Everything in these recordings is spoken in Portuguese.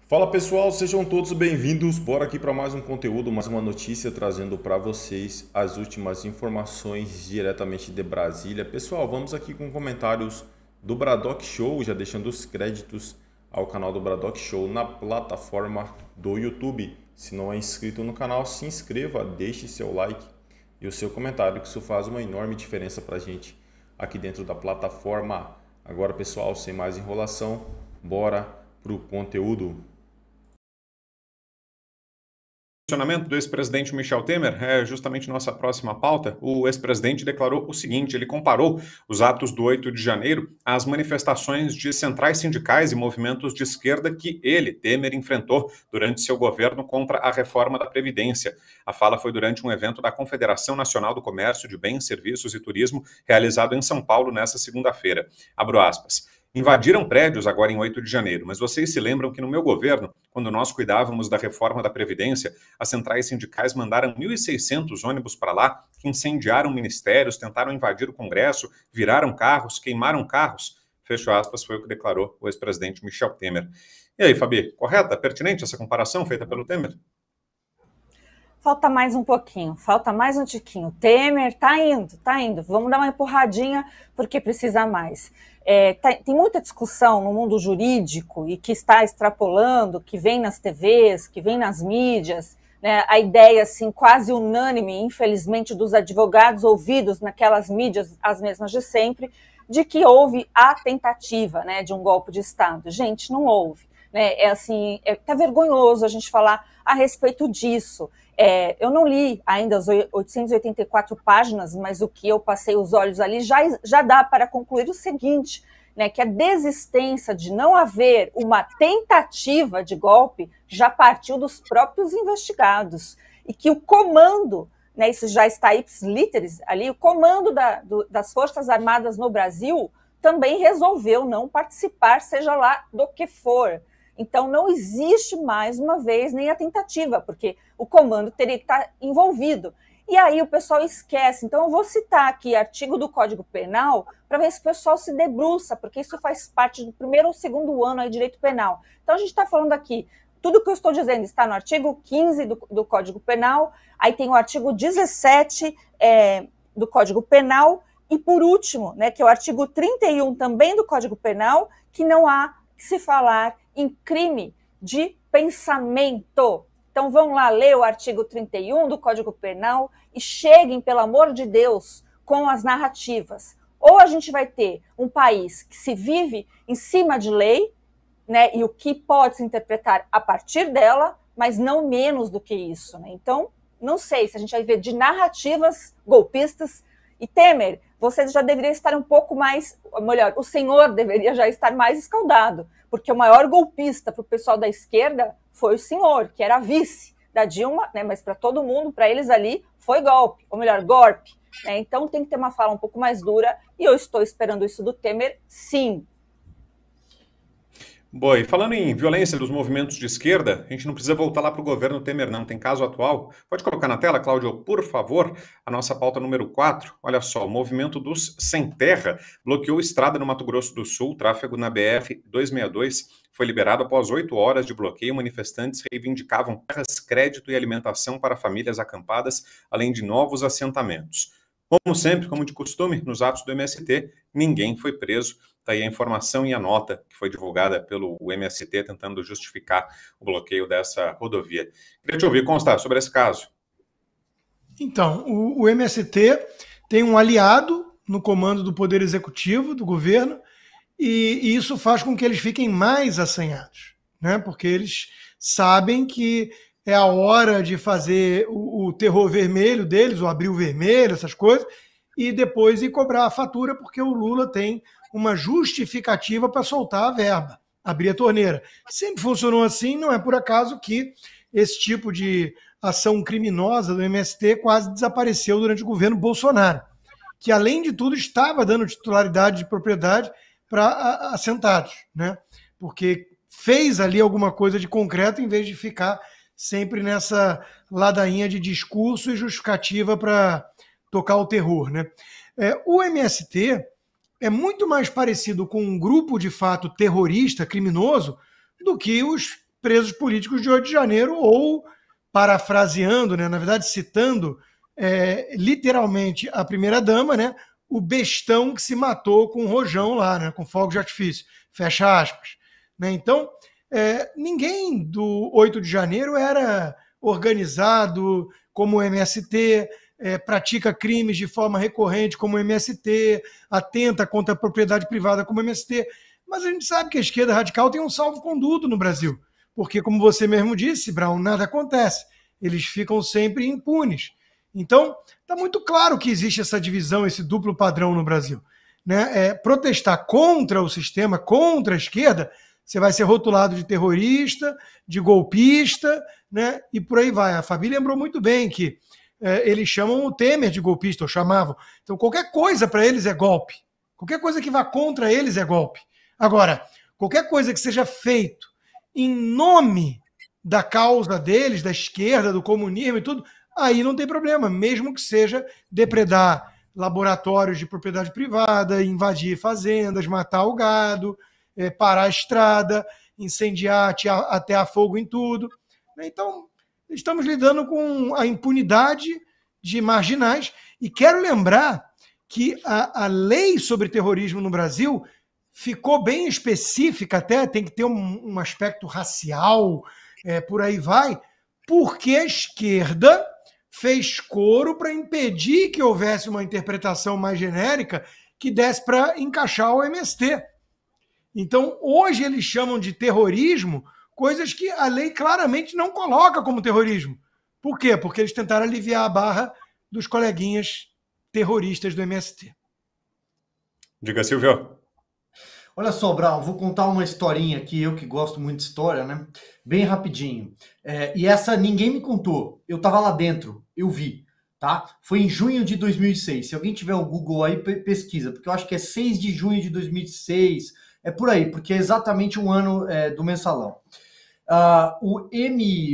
Fala pessoal, sejam todos bem-vindos. Bora aqui para mais um conteúdo, mais uma notícia trazendo para vocês as últimas informações diretamente de Brasília. Pessoal, vamos aqui com comentários do Bradock Show, já deixando os créditos ao canal do Bradock Show na plataforma do YouTube. Se não é inscrito no canal, se inscreva, deixe seu like e o seu comentário, que isso faz uma enorme diferença para a gente aqui dentro da plataforma. Agora, pessoal, sem mais enrolação, bora pro conteúdo. O posicionamento do ex-presidente Michel Temer é justamente nossa próxima pauta. O ex-presidente declarou o seguinte: ele comparou os atos do 8 de janeiro às manifestações de centrais sindicais e movimentos de esquerda que ele, Temer, enfrentou durante seu governo contra a reforma da Previdência. A fala foi durante um evento da Confederação Nacional do Comércio de Bens, Serviços e Turismo, realizado em São Paulo nesta segunda-feira. Abro aspas. Invadiram prédios agora em 8 de janeiro, mas vocês se lembram que no meu governo, quando nós cuidávamos da reforma da Previdência, as centrais sindicais mandaram 1.600 ônibus para lá, que incendiaram ministérios, tentaram invadir o Congresso, viraram carros, queimaram carros. Fecho aspas, foi o que declarou o ex-presidente Michel Temer. E aí, Fabi, correta, pertinente essa comparação feita pelo Temer? Falta mais um pouquinho, falta mais um tiquinho. Temer tá indo. Vamos dar uma empurradinha porque precisa mais. Tem muita discussão no mundo jurídico e que está extrapolando, que vem nas TVs, que vem nas mídias, né, a ideia assim, quase unânime, infelizmente, dos advogados ouvidos naquelas mídias, as mesmas de sempre, de que houve a tentativa, né, de um golpe de Estado. Gente, não houve. Né? Tá vergonhoso a gente falar a respeito disso. Eu não li ainda as 884 páginas, mas o que eu passei os olhos ali já dá para concluir o seguinte, né, que a desistência de não haver uma tentativa de golpe já partiu dos próprios investigados e que o comando, né, isso já está ipsis literis ali, o comando das Forças Armadas no Brasil também resolveu não participar, seja lá do que for. Então, não existe, mais uma vez, nem a tentativa, porque o comando teria que estar envolvido. E aí o pessoal esquece. Então, eu vou citar aqui artigo do Código Penal para ver se o pessoal se debruça, porque isso faz parte do primeiro ou segundo ano aí, direito penal. Então, a gente está falando aqui, tudo que eu estou dizendo está no artigo 15 do Código Penal, aí tem o artigo 17 do Código Penal, e por último, né, que é o artigo 31 também do Código Penal, que não há que se falar em crime de pensamento. Então vão lá ler o artigo 31 do Código Penal e cheguem, pelo amor de Deus, com as narrativas. Ou a gente vai ter um país que se vive em cima de lei, né, e o que pode se interpretar a partir dela, mas não menos do que isso. Né? Então, não sei se a gente vai ver de narrativas golpistas. E Temer, você já deveria estar um pouco mais, melhor, o senhor deveria já estar mais escaldado, porque o maior golpista para o pessoal da esquerda foi o senhor, que era vice da Dilma, né, mas para todo mundo, para eles ali, foi golpe, ou melhor, golpe. Né, então tem que ter uma fala um pouco mais dura, e eu estou esperando isso do Temer, sim. Boa, e falando em violência dos movimentos de esquerda, a gente não precisa voltar lá para o governo Temer, não. Tem caso atual. Pode colocar na tela, Cláudio, por favor, a nossa pauta número 4. Olha só, o movimento dos Sem Terra bloqueou estrada no Mato Grosso do Sul. O tráfego na BR-262 foi liberado após 8 horas de bloqueio. Manifestantes reivindicavam terras, crédito e alimentação para famílias acampadas, além de novos assentamentos. Como sempre, como de costume, nos atos do MST, ninguém foi preso. Está aí a informação e a nota que foi divulgada pelo MST tentando justificar o bloqueio dessa rodovia. Queria te ouvir, Constar, sobre esse caso. Então, o MST tem um aliado no comando do Poder Executivo, do governo, e isso faz com que eles fiquem mais assanhados, né? Porque eles sabem que é a hora de fazer o terror vermelho deles, o abril vermelho, essas coisas, e depois ir cobrar a fatura, porque o Lula tem uma justificativa para soltar a verba, abrir a torneira. Sempre funcionou assim, não é por acaso que esse tipo de ação criminosa do MST quase desapareceu durante o governo Bolsonaro, que, além de tudo, estava dando titularidade de propriedade para assentados, né? Porque fez ali alguma coisa de concreto em vez de ficar sempre nessa ladainha de discurso e justificativa para tocar o terror, né? O MST é muito mais parecido com um grupo de fato terrorista, criminoso, do que os presos políticos de 8 de janeiro, ou, parafraseando, né, na verdade citando literalmente a primeira-dama, né, o bestão que se matou com o rojão lá, né, com fogos de artifício, fecha aspas. Né? Então, ninguém do 8 de janeiro era organizado como o MST, pratica crimes de forma recorrente como o MST, atenta contra a propriedade privada como o MST, mas a gente sabe que a esquerda radical tem um salvo-conduto no Brasil, porque, como você mesmo disse, Brown, nada acontece, eles ficam sempre impunes. Então, está muito claro que existe essa divisão, esse duplo padrão no Brasil. Né? Protestar contra o sistema, contra a esquerda, você vai ser rotulado de terrorista, de golpista, né? E por aí vai. A Fabi lembrou muito bem que eles chamam o Temer de golpista, ou chamavam. Então, qualquer coisa para eles é golpe. Qualquer coisa que vá contra eles é golpe. Agora, qualquer coisa que seja feito em nome da causa deles, da esquerda, do comunismo e tudo, aí não tem problema, mesmo que seja depredar laboratórios de propriedade privada, invadir fazendas, matar o gado, parar a estrada, incendiar, atear fogo em tudo. Então, estamos lidando com a impunidade de marginais. E quero lembrar que a lei sobre terrorismo no Brasil ficou bem específica, até tem que ter um aspecto racial, por aí vai, porque a esquerda fez coro para impedir que houvesse uma interpretação mais genérica que desse para encaixar o MST. Então, hoje eles chamam de terrorismo coisas que a lei claramente não coloca como terrorismo. Por quê? Porque eles tentaram aliviar a barra dos coleguinhas terroristas do MST. Diga, Silvio. Olha só, Brau, vou contar uma historinha aqui, eu que gosto muito de história, né? Bem rapidinho. E essa ninguém me contou, eu estava lá dentro, eu vi, tá? Foi em junho de 2006. Se alguém tiver o Google aí, pesquisa, porque eu acho que é 6 de junho de 2006, é por aí, porque é exatamente um ano do mensalão. O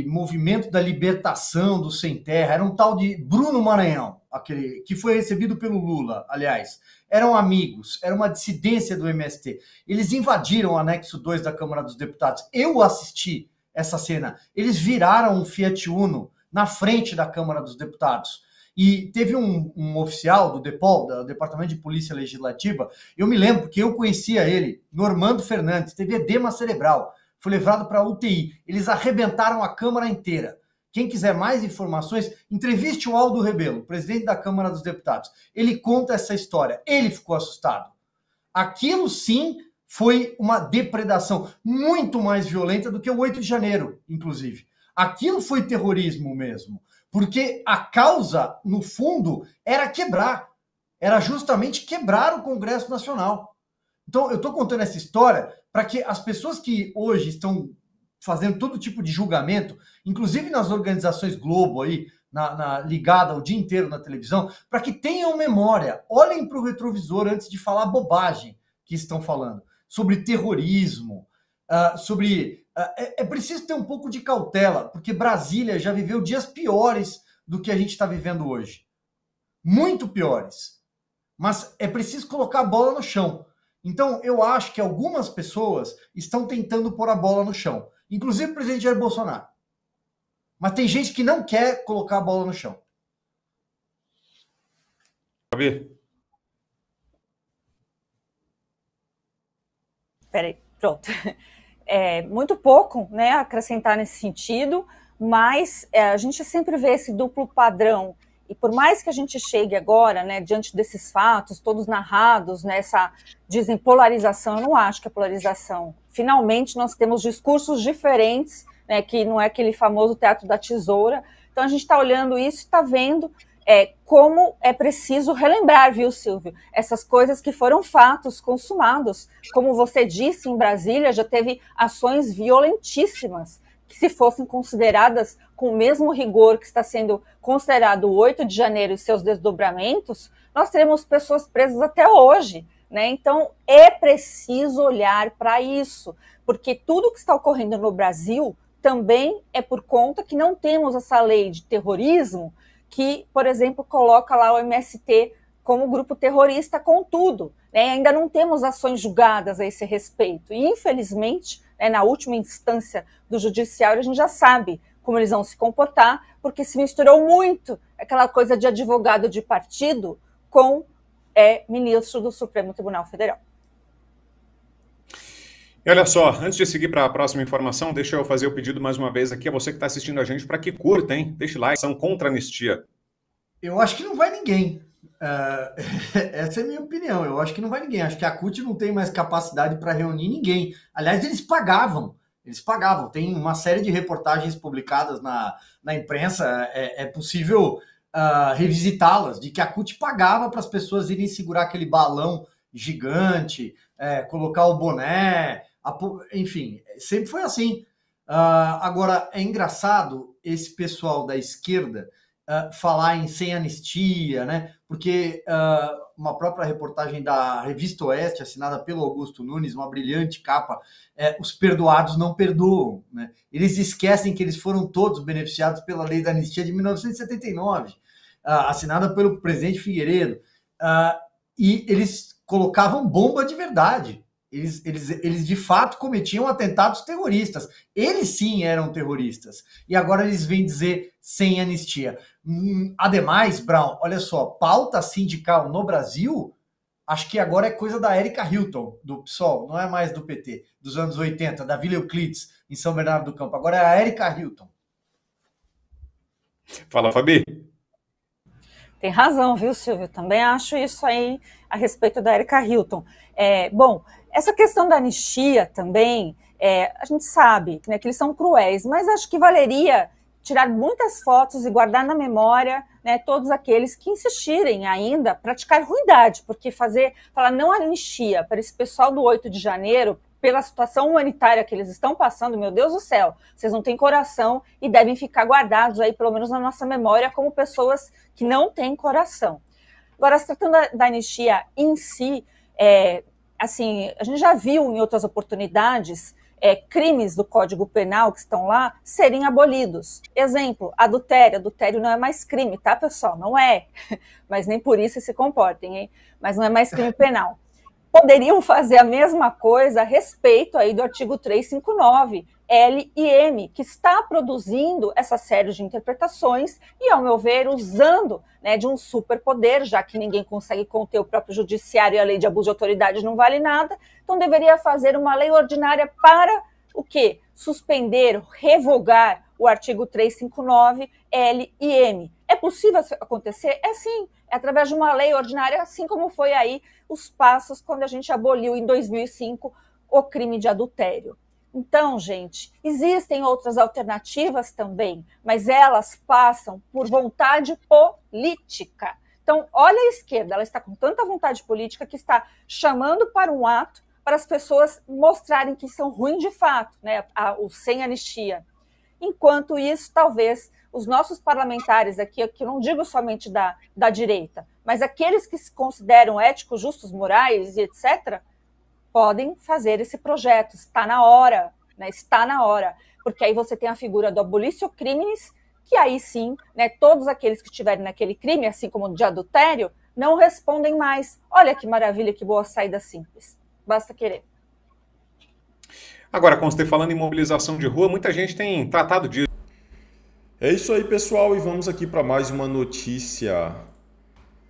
Movimento da Libertação do Sem Terra era um tal de Bruno Maranhão, aquele que foi recebido pelo Lula, aliás. Eram amigos, era uma dissidência do MST. Eles invadiram o anexo 2 da Câmara dos Deputados. Eu assisti essa cena. Eles viraram um Fiat Uno na frente da Câmara dos Deputados. E teve um oficial do DEPOL, do Departamento de Polícia Legislativa, eu me lembro que eu conhecia ele, Normando Fernandes, teve edema cerebral, foi levado para a UTI. Eles arrebentaram a Câmara inteira. Quem quiser mais informações, entreviste o Aldo Rebelo, presidente da Câmara dos Deputados. Ele conta essa história. Ele ficou assustado. Aquilo sim foi uma depredação muito mais violenta do que o 8 de janeiro, inclusive. Aquilo foi terrorismo mesmo. Porque a causa, no fundo, era quebrar. Era justamente quebrar o Congresso Nacional. Então, eu estou contando essa história para que as pessoas que hoje estão fazendo todo tipo de julgamento, inclusive nas organizações Globo aí, ligada o dia inteiro na televisão, para que tenham memória, olhem para o retrovisor antes de falar bobagem que estão falando, sobre terrorismo, é preciso ter um pouco de cautela, porque Brasília já viveu dias piores do que a gente está vivendo hoje. Muito piores. Mas é preciso colocar a bola no chão. Então, eu acho que algumas pessoas estão tentando pôr a bola no chão. Inclusive o presidente Jair Bolsonaro. Mas tem gente que não quer colocar a bola no chão. Fabi? Peraí, pronto. Muito pouco, né, a acrescentar nesse sentido, mas a gente sempre vê esse duplo padrão. E por mais que a gente chegue agora, né, diante desses fatos, todos narrados, nessa dizem polarização, eu não acho que é polarização. Finalmente nós temos discursos diferentes, né, que não é aquele famoso teatro da tesoura. Então a gente está olhando isso e está vendo como é preciso relembrar, viu, Silvio? Essas coisas que foram fatos consumados. Como você disse, em Brasília já teve ações violentíssimas, que se fossem consideradas com o mesmo rigor que está sendo considerado o 8 de janeiro e seus desdobramentos, nós teremos pessoas presas até hoje, né? Então, é preciso olhar para isso, porque tudo que está ocorrendo no Brasil também é por conta que não temos essa lei de terrorismo que, por exemplo, coloca lá o MST como grupo terrorista, contudo, né, ainda não temos ações julgadas a esse respeito. E, infelizmente, né, na última instância do judiciário, a gente já sabe como eles vão se comportar, porque se misturou muito aquela coisa de advogado de partido com ministro do Supremo Tribunal Federal. E olha só, antes de seguir para a próxima informação, deixa eu fazer o pedido mais uma vez aqui a você que está assistindo a gente para que curta, hein? Deixe like, são contra a anistia. Eu acho que não vai ninguém. Essa é a minha opinião. Eu acho que não vai ninguém. Acho que a CUT não tem mais capacidade para reunir ninguém. Aliás, eles pagavam. Tem uma série de reportagens publicadas na imprensa. É possível revisitá-las, de que a CUT pagava para as pessoas irem segurar aquele balão gigante, colocar o boné, enfim, sempre foi assim. Agora, é engraçado esse pessoal da esquerda falar em sem anistia, né? Porque uma própria reportagem da Revista Oeste, assinada pelo Augusto Nunes, uma brilhante capa, os perdoados não perdoam, né? Eles esquecem que eles foram todos beneficiados pela lei da anistia de 1979, assinada pelo presidente Figueiredo, e eles colocavam bomba de verdade. Eles de fato cometiam atentados terroristas. Eles sim eram terroristas. E agora eles vêm dizer sem anistia. Ademais, Brown, olha só, pauta sindical no Brasil, acho que agora é coisa da Érica Hilton, do PSOL, não é mais do PT, dos anos 80, da Vila Euclides, em São Bernardo do Campo. Agora é a Érica Hilton. Fala, Fabi. Tem razão, viu, Silvio? Também acho isso aí a respeito da Érica Hilton. Bom, essa questão da anistia também, a gente sabe, né, que eles são cruéis, mas acho que valeria tirar muitas fotos e guardar na memória, né, todos aqueles que insistirem ainda praticar ruindade, porque falar não anistia para esse pessoal do 8 de janeiro, pela situação humanitária que eles estão passando, meu Deus do céu, vocês não têm coração e devem ficar guardados aí, pelo menos na nossa memória, como pessoas que não têm coração. Agora, se tratando da anistia em si, assim, a gente já viu em outras oportunidades crimes do Código Penal que estão lá serem abolidos. Exemplo, adultério. Adultério não é mais crime, tá, pessoal? Não é. Mas nem por isso se comportem, hein? Mas não é mais crime penal. Poderiam fazer a mesma coisa a respeito aí do artigo 359, L e M, que está produzindo essa série de interpretações e, ao meu ver, usando, né, de um superpoder, já que ninguém consegue conter o próprio judiciário e a lei de abuso de autoridade não vale nada, então deveria fazer uma lei ordinária para o quê? Suspender, revogar o artigo 359, L e M. É possível acontecer? É sim, é através de uma lei ordinária, assim como foi aí os passos quando a gente aboliu em 2005 o crime de adultério. Então, gente, existem outras alternativas também, mas elas passam por vontade política. Então, olha a esquerda, ela está com tanta vontade política que está chamando para um ato para as pessoas mostrarem que são ruins de fato, né, o sem anistia. Enquanto isso, talvez os nossos parlamentares aqui, que eu não digo somente da direita, mas aqueles que se consideram éticos, justos, morais e etc., podem fazer esse projeto. Está na hora, né? Está na hora. Porque aí você tem a figura do abolício crimes, que aí sim, né, todos aqueles que estiverem naquele crime, assim como de adultério, não respondem mais. Olha que maravilha, que boa saída simples. Basta querer. Agora, Conste, falando em mobilização de rua, muita gente tem tratado disso. É isso aí, pessoal, e vamos aqui para mais uma notícia.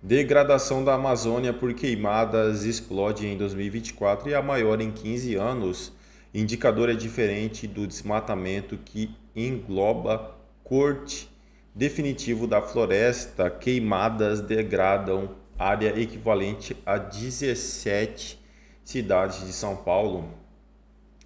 Degradação da Amazônia por queimadas explode em 2024 e é a maior em 15 anos. Indicador é diferente do desmatamento que engloba corte definitivo da floresta. Queimadas degradam área equivalente a 17 cidades de São Paulo.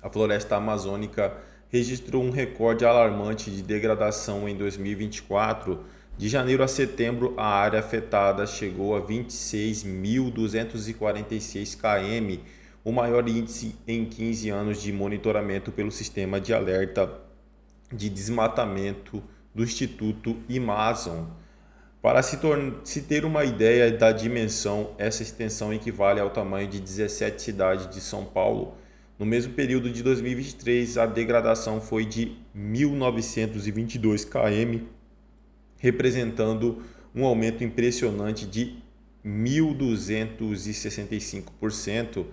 A floresta amazônica registrou um recorde alarmante de degradação em 2024. De janeiro a setembro, a área afetada chegou a 26.246 km, o maior índice em 15 anos de monitoramento pelo Sistema de Alerta de Desmatamento do Instituto Amazon. Para se ter uma ideia da dimensão, essa extensão equivale ao tamanho de 17 cidades de São Paulo. No mesmo período de 2023, a degradação foi de 1.922 km, representando um aumento impressionante de 1.265%.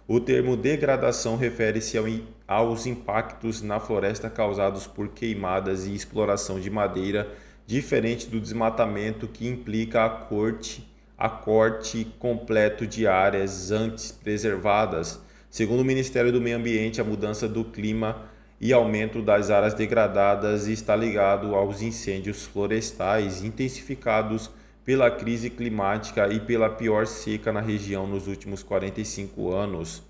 O termo degradação refere-se aos impactos na floresta causados por queimadas e exploração de madeira, diferente do desmatamento, que implica a corte completo de áreas antes preservadas. Segundo o Ministério do Meio Ambiente, a mudança do clima e aumento das áreas degradadas está ligado aos incêndios florestais intensificados pela crise climática e pela pior seca na região nos últimos 45 anos.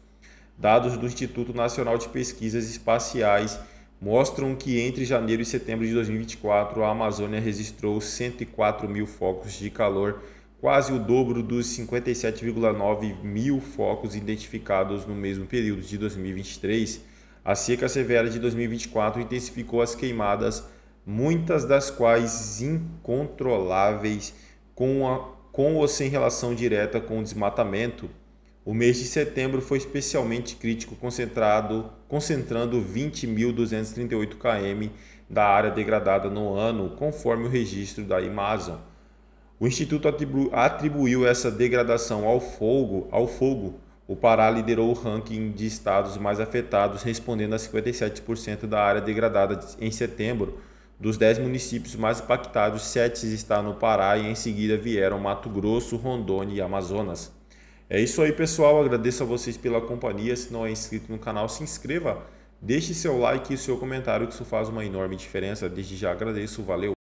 Dados do Instituto Nacional de Pesquisas Espaciais mostram que entre janeiro e setembro de 2024, a Amazônia registrou 104 mil focos de calor, quase o dobro dos 57,9 mil focos identificados no mesmo período de 2023. A seca severa de 2024 intensificou as queimadas, muitas das quais incontroláveis, com ou sem relação direta com o desmatamento. O mês de setembro foi especialmente crítico, concentrando 20.238 km da área degradada no ano, conforme o registro da Amazon. O Instituto atribuiu essa degradação ao fogo. O Pará liderou o ranking de estados mais afetados, respondendo a 57% da área degradada em setembro. Dos 10 municípios mais impactados, 7 estão no Pará e em seguida vieram Mato Grosso, Rondônia e Amazonas. É isso aí, pessoal. Agradeço a vocês pela companhia. Se não é inscrito no canal, se inscreva. Deixe seu like e seu comentário, que isso faz uma enorme diferença. Desde já agradeço. Valeu!